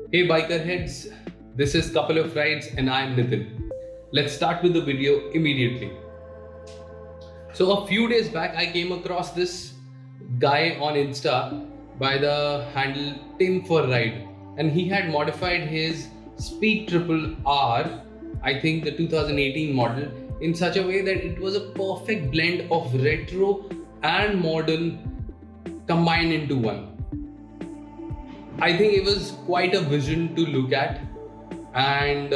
Hey biker heads, this is Couple of Rides and I'm Nitin. Let's start with the video immediately. So a few days back I came across this guy on Insta by the handle Tim for Ride, and he had modified his Speed Triple R, I think the 2018 model, in such a way that it was a perfect blend of retro and modern combined into one. I think it was quite a vision to look at, and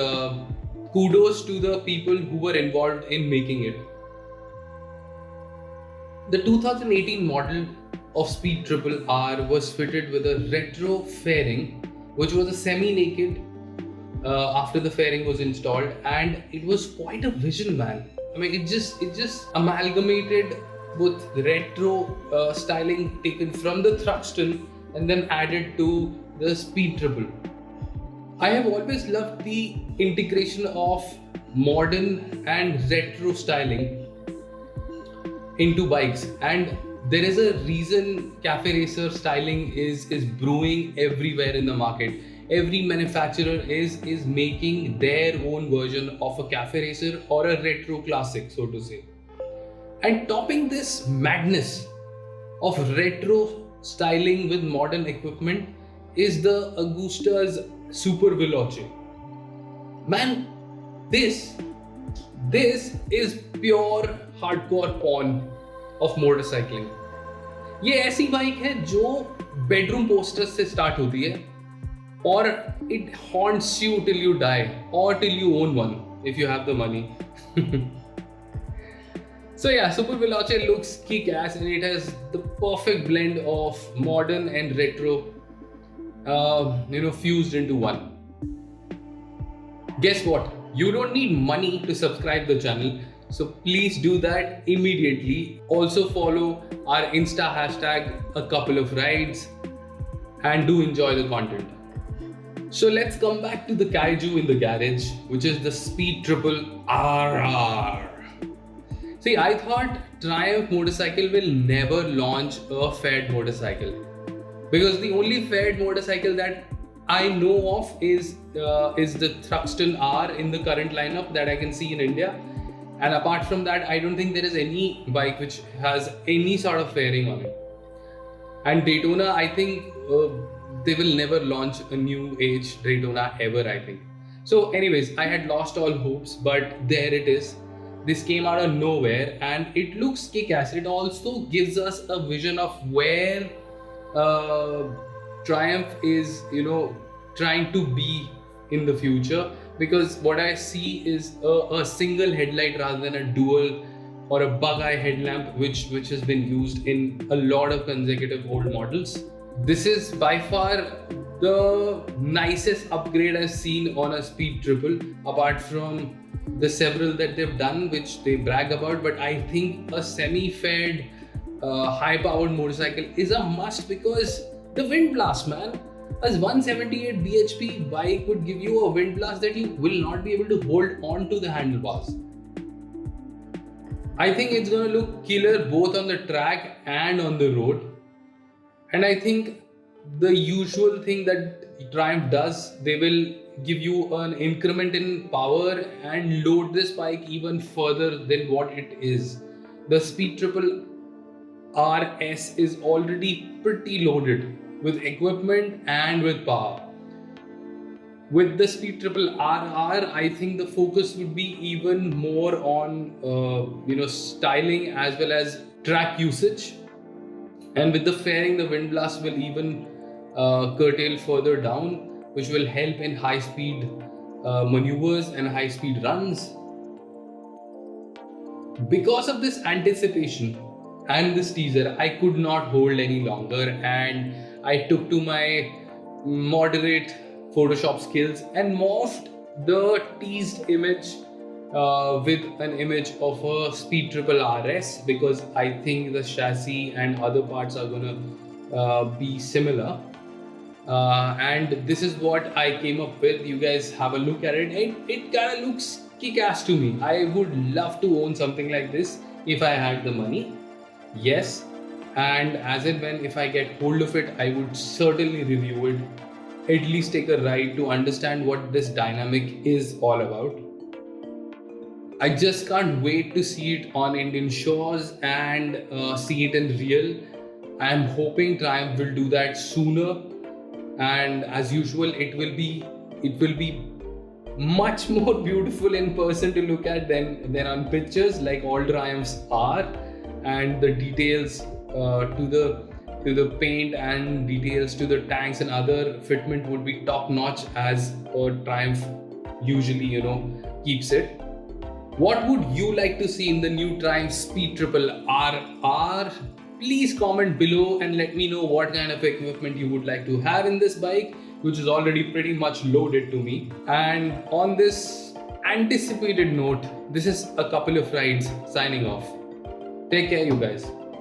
kudos to the people who were involved in making it. The 2018 model of Speed Triple R was fitted with a retro fairing, which was a semi-naked after the fairing was installed, and it was quite a vision, man. I mean, it just amalgamated with retro styling taken from the Thruxton and then added to the Speed Triple. I have always loved the integration of modern and retro styling into bikes, and there is a reason cafe racer styling is brewing everywhere in the market. Every manufacturer is making their own version of a cafe racer or a retro classic, so to say. And topping this madness of retro styling with modern equipment is the Agusta's Super Veloce. Man, this this is pure hardcore porn of motorcycling. ये ऐसी bike है जो bedroom posters से start होती है और it haunts you till you die or till you own one if you have the money. So yeah, Super Veloce looks kick-ass and it has the perfect blend of modern and retro, fused into one. Guess what? You don't need money to subscribe the channel, so please do that immediately. Also follow our Insta hashtag a couple of rides and do enjoy the content. So let's come back to the kaiju in the garage, which is the Speed Triple RR. See, I thought Triumph motorcycle will never launch a fed motorcycle because the only fed motorcycle that I know of is the Thruxton R in the current lineup that I can see in India. And apart from that, I don't think there is any bike which has any sort of fairing on it. And Daytona, I think they will never launch a new age Daytona ever, I think. So anyways, I had lost all hopes, but there it is. This came out of nowhere and it looks kick-ass. It also gives us a vision of where Triumph is, trying to be in the future, because what I see is a single headlight rather than a dual or a bug-eye headlamp, which has been used in a lot of consecutive old models. This is by far the nicest upgrade I've seen on a Speed Triple, apart from the several that they've done, which they brag about. But I think a semi-fed, high-powered motorcycle is a must because the wind blast, man. A 178 bhp bike would give you a wind blast that you will not be able to hold on to the handlebars. I think it's going to look killer both on the track and on the road. And I think the usual thing that Triumph does, they will give you an increment in power and load this bike even further than what it is. The Speed Triple RS is already pretty loaded with equipment and with power. With the Speed Triple RR, I think the focus would be even more on styling as well as track usage. And with the fairing, the wind blast will even curtail further down, which will help in high-speed maneuvers and high-speed runs. Because of this anticipation and this teaser, I could not hold any longer, and I took to my moderate Photoshop skills and morphed the teased image with an image of a Speed Triple RS, because I think the chassis and other parts are gonna be similar. And this is what I came up with. You guys have a look at it. It kind of looks kick-ass to me. I would love to own something like this if I had the money. Yes, and as and when if I get hold of it, I would certainly review it at least take a ride to understand what this dynamic is all about. I just can't wait to see it on Indian shores and see it in real. I am hoping Triumph will do that sooner, and as usual, it will be much more beautiful in person to look at than on pictures, like all Triumphs are, and the details to the paint and details to the tanks and other fitment would be top notch as a Triumph usually keeps it. What would you like to see in the new Triumph Speed Triple RR? Please comment below and let me know what kind of equipment you would like to have in this bike, which is already pretty much loaded to me. And on this anticipated note, this is a couple of rides signing off. Take care, you guys.